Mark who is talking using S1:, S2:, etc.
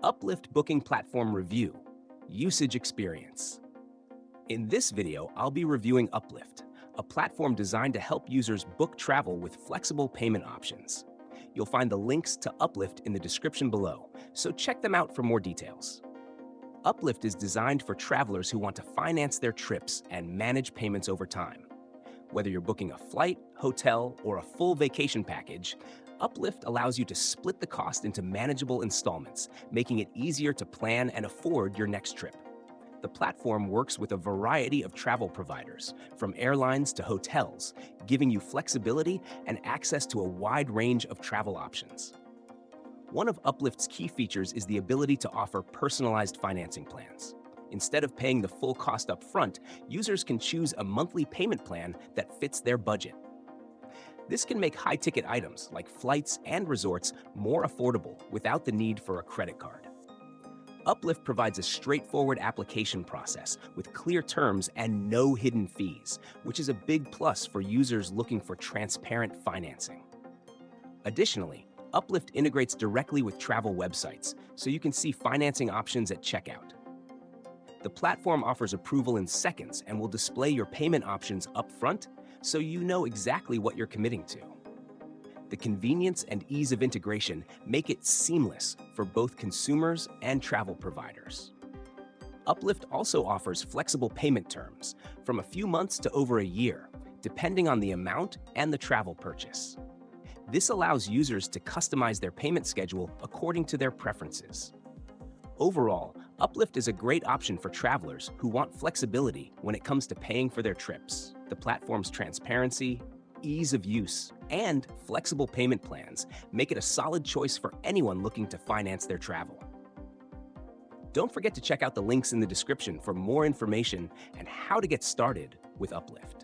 S1: Uplift Booking Platform Review, Usage Experience. In this video, I'll be reviewing Uplift, a platform designed to help users book travel with flexible payment options. You'll find the links to Uplift in the description below, so check them out for more details. Uplift is designed for travelers who want to finance their trips and manage payments over time. Whether you're booking a flight, hotel, or a full vacation package, Uplift allows you to split the cost into manageable installments, making it easier to plan and afford your next trip. The platform works with a variety of travel providers, from airlines to hotels, giving you flexibility and access to a wide range of travel options. One of Uplift's key features is the ability to offer personalized financing plans. Instead of paying the full cost up front, users can choose a monthly payment plan that fits their budget. This can make high-ticket items like flights and resorts more affordable without the need for a credit card. Uplift provides a straightforward application process with clear terms and no hidden fees, which is a big plus for users looking for transparent financing. Additionally, Uplift integrates directly with travel websites, so you can see financing options at checkout. The platform offers approval in seconds and will display your payment options up front, so you know exactly what you're committing to. The convenience and ease of integration make it seamless for both consumers and travel providers. Uplift also offers flexible payment terms, from a few months to over a year, depending on the amount and the travel purchase. This allows users to customize their payment schedule according to their preferences. Overall, Uplift is a great option for travelers who want flexibility when it comes to paying for their trips. The platform's transparency, ease of use, and flexible payment plans make it a solid choice for anyone looking to finance their travel. Don't forget to check out the links in the description for more information and how to get started with Uplift.